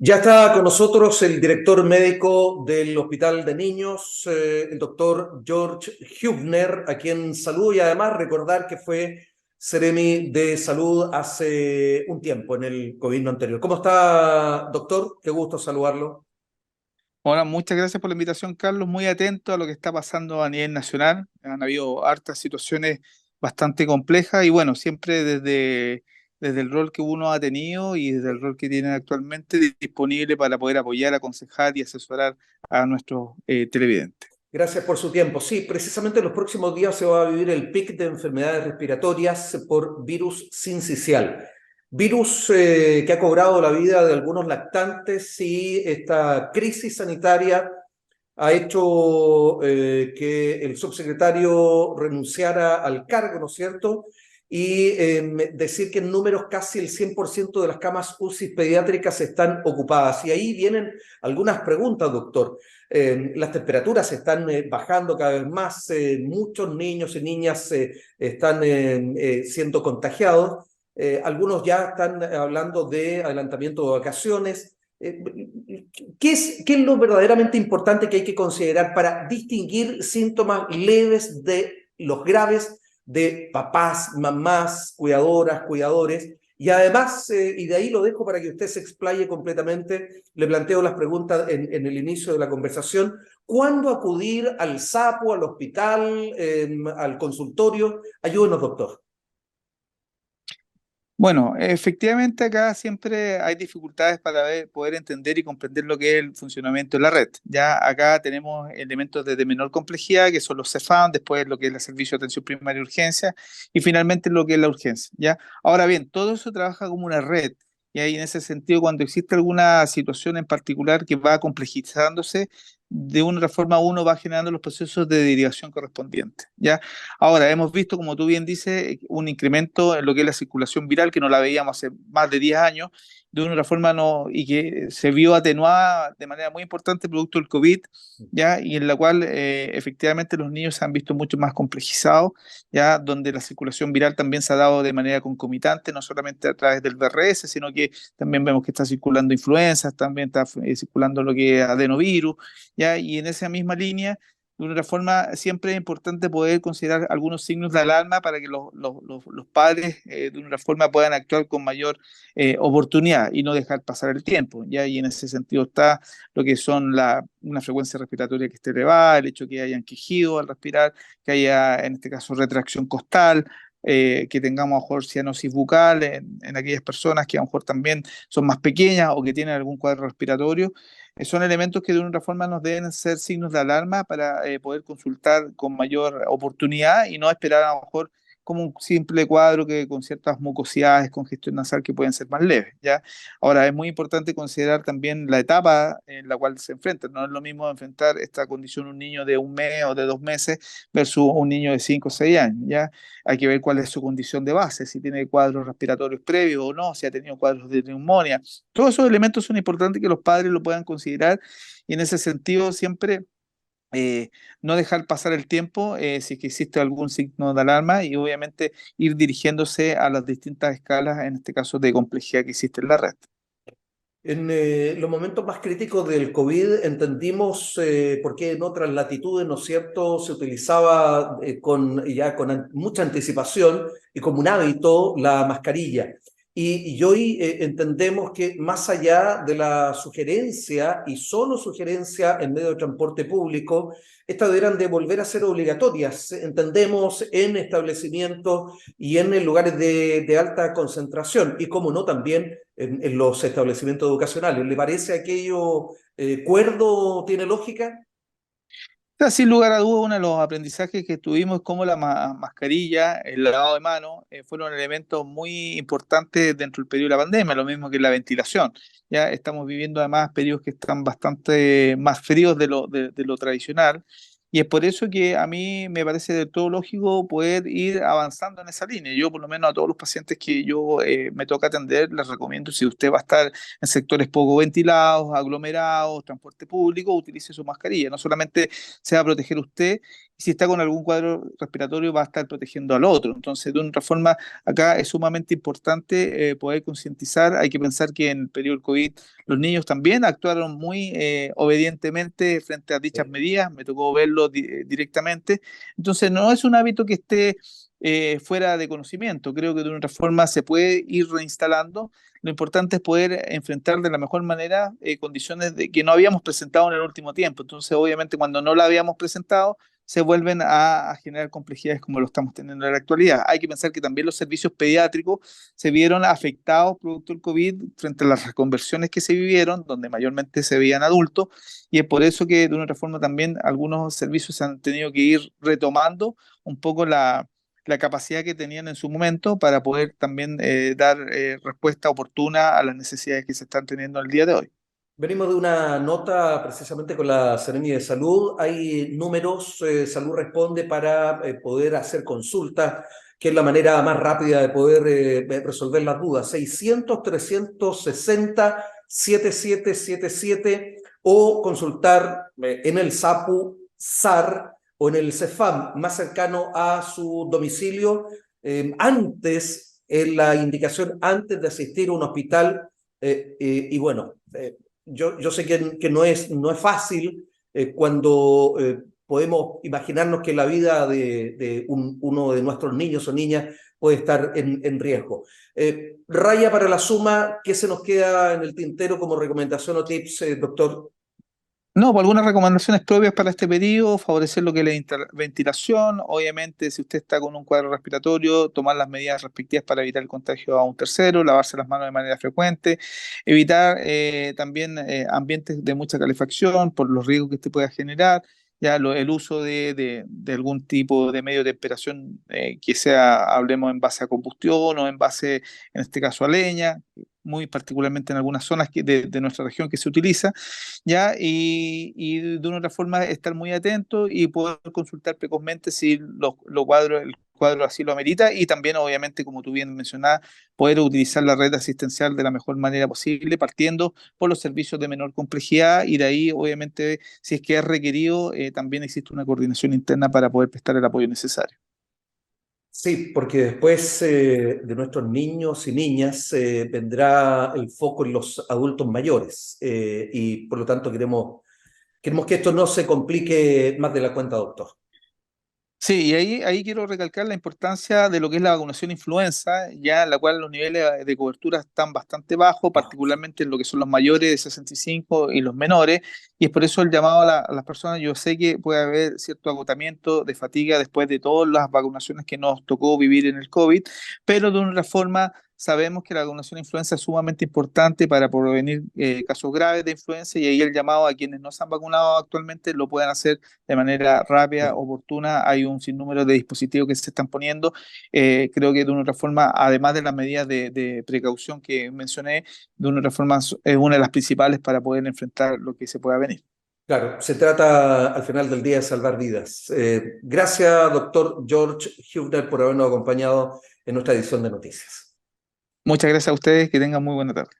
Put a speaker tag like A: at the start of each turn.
A: Ya está con nosotros el director médico del Hospital de Niños, el doctor George Hübner, a quien saludo y además recordar que fue Seremi de Salud hace un tiempo en el gobierno anterior. ¿Cómo está, doctor? Qué gusto saludarlo.
B: Hola, muchas gracias por la invitación, Carlos. Muy atento a lo que está pasando a nivel nacional. Han habido hartas situaciones bastante complejas y bueno, siempre desde el rol que uno ha tenido y desde el rol que tiene actualmente disponible para poder apoyar, aconsejar y asesorar a nuestros televidentes.
A: Gracias por su tiempo. Sí, precisamente en los próximos días se va a vivir el pic de enfermedades respiratorias por virus sincicial. Virus que ha cobrado la vida de algunos lactantes y esta crisis sanitaria ha hecho que el subsecretario renunciara al cargo, ¿no es cierto? Y decir que en números casi el 100% de las camas UCI pediátricas están ocupadas. Y ahí vienen algunas preguntas, doctor. Las temperaturas están bajando cada vez más, muchos niños y niñas están siendo contagiados, algunos ya están hablando de adelantamiento de vacaciones. Eh, ¿Qué es lo verdaderamente importante que hay que considerar para distinguir síntomas leves de los graves de papás, mamás, cuidadoras, cuidadores? Y además, y de ahí lo dejo para que usted se explaye completamente, le planteo las preguntas en el inicio de la conversación. ¿Cuándo acudir al SAPO, al hospital, al consultorio? Ayúdenos, doctor.
B: Bueno, efectivamente acá siempre hay dificultades para poder entender y comprender lo que es el funcionamiento de la red. Ya acá tenemos elementos de menor complejidad, que son los CEFAM, después lo que es el servicio de atención primaria y urgencia, y finalmente lo que es la urgencia. ¿Ya? Ahora bien, todo eso trabaja como una red. Y ahí en ese sentido, cuando existe alguna situación en particular que va complejizándose, de una u otra forma uno va generando los procesos de derivación correspondientes. ¿Ya? Ahora, hemos visto, como tú bien dices, un incremento en lo que es la circulación viral, que no la veíamos hace más de 10 años, de una u otra forma no, y que se vio atenuada de manera muy importante producto del COVID, ¿ya? Y en la cual efectivamente los niños se han visto mucho más complejizados, ¿ya? Donde la circulación viral también se ha dado de manera concomitante, no solamente a través del VRS, sino que también vemos que está circulando influenzas, también está circulando lo que es adenovirus, ¿ya? Y en esa misma línea de una otra forma, siempre es importante poder considerar algunos signos de alarma para que los padres de una otra forma puedan actuar con mayor oportunidad y no dejar pasar el tiempo. ¿Ya? Y en ese sentido está lo que son una frecuencia respiratoria que esté elevada, el hecho que hayan quejido al respirar, que haya en este caso retracción costal, que tengamos a lo mejor cianosis bucal en aquellas personas que a lo mejor también son más pequeñas o que tienen algún cuadro respiratorio. Son elementos que de una u otra forma nos deben ser signos de alarma para poder consultar con mayor oportunidad y no esperar a lo mejor como un simple cuadro que con ciertas mucosidades, congestión nasal que pueden ser más leves, ¿ya? Ahora, es muy importante considerar también la etapa en la cual se enfrenta. No es lo mismo enfrentar esta condición un niño de un mes o de 2 meses versus un niño de 5 o 6 años, ¿ya? Hay que ver cuál es su condición de base, si tiene cuadros respiratorios previos o no, si ha tenido cuadros de neumonía. Todos esos elementos son importantes que los padres lo puedan considerar y en ese sentido siempre no dejar pasar el tiempo si es que existe algún signo de alarma y obviamente ir dirigiéndose a las distintas escalas, en este caso de complejidad que existe en la red.
A: En los momentos más críticos del COVID entendimos por qué en otras latitudes, ¿no es cierto?, se utilizaba con mucha anticipación y como un hábito la mascarilla. Y hoy entendemos que más allá de la sugerencia y solo sugerencia en medio de transporte público, estas deberán de volver a ser obligatorias. Entendemos en establecimientos y en lugares de alta concentración y, como no, también en los establecimientos educacionales. ¿Le parece aquello cuerdo, tiene lógica?
B: Sea, sin lugar a dudas, uno de los aprendizajes que tuvimos es cómo la mascarilla, el lavado de manos, fueron elementos muy importantes dentro del periodo de la pandemia, lo mismo que la ventilación. Ya estamos viviendo además periodos que están bastante más fríos de lo tradicional, y es por eso que a mí me parece de todo lógico poder ir avanzando en esa línea. Yo, por lo menos, a todos los pacientes que yo me toca atender, les recomiendo, si usted va a estar en sectores poco ventilados, aglomerados, transporte público, utilice su mascarilla. No solamente se va a proteger usted, y si está con algún cuadro respiratorio va a estar protegiendo al otro. Entonces, de una otra forma, acá es sumamente importante poder concientizar. Hay que pensar que en el periodo del COVID los niños también actuaron muy obedientemente frente a dichas medidas, me tocó verlo directamente. Entonces, no es un hábito que esté fuera de conocimiento. Creo que de una otra forma se puede ir reinstalando. Lo importante es poder enfrentar de la mejor manera condiciones que no habíamos presentado en el último tiempo. Entonces, obviamente, cuando no la habíamos presentado, se vuelven a generar complejidades como lo estamos teniendo en la actualidad. Hay que pensar que también los servicios pediátricos se vieron afectados producto del COVID frente a las reconversiones que se vivieron, donde mayormente se veían adultos, y es por eso que de una otra forma también algunos servicios se han tenido que ir retomando un poco la capacidad que tenían en su momento para poder también dar respuesta oportuna a las necesidades que se están teniendo el día de hoy.
A: Venimos de una nota precisamente con la Seremi de Salud. Hay números, Salud Responde para poder hacer consultas, que es la manera más rápida de poder resolver las dudas. 600-360-7777 o consultar en el SAPU, SAR o en el CEFAM más cercano a su domicilio, antes, en la indicación antes de asistir a un hospital. Y bueno, yo sé que no es fácil cuando podemos imaginarnos que la vida de uno de nuestros niños o niñas puede estar en riesgo. Raya para la suma, ¿qué se nos queda en el tintero como recomendación o tips, doctor?
B: No, pues algunas recomendaciones propias para este periodo: favorecer lo que es la ventilación. Obviamente, si usted está con un cuadro respiratorio, tomar las medidas respectivas para evitar el contagio a un tercero, lavarse las manos de manera frecuente, evitar también ambientes de mucha calefacción por los riesgos que este pueda generar. Ya el uso de algún tipo de medio de temperación que sea, hablemos en base a combustión o en base, en este caso, a leña, muy particularmente en algunas zonas de nuestra región que se utiliza, ¿ya? Y de una otra forma estar muy atento y poder consultar precozmente si el cuadro así lo amerita, y también, obviamente, como tú bien mencionabas, poder utilizar la red asistencial de la mejor manera posible, partiendo por los servicios de menor complejidad, y de ahí, obviamente, si es que es requerido, también existe una coordinación interna para poder prestar el apoyo necesario.
A: Sí, porque después de nuestros niños y niñas vendrá el foco en los adultos mayores y por lo tanto queremos que esto no se complique más de la cuenta, doctor.
B: Sí, y ahí quiero recalcar la importancia de lo que es la vacunación influenza, ya en la cual los niveles de cobertura están bastante bajos, particularmente en lo que son los mayores de 65 y los menores, y es por eso el llamado a las personas. Yo sé que puede haber cierto agotamiento de fatiga después de todas las vacunaciones que nos tocó vivir en el COVID, pero de una forma sabemos que la vacunación de influenza es sumamente importante para prevenir casos graves de influenza, y ahí el llamado a quienes no se han vacunado actualmente lo puedan hacer de manera rápida, oportuna. Hay un sinnúmero de dispositivos que se están poniendo. Creo que de una otra forma, además de las medidas de precaución que mencioné, de una otra forma es una de las principales para poder enfrentar lo que se pueda venir.
A: Claro, se trata al final del día de salvar vidas. Gracias, doctor George Hübner, por habernos acompañado en nuestra edición de noticias.
B: Muchas gracias a ustedes, que tengan muy buena tarde.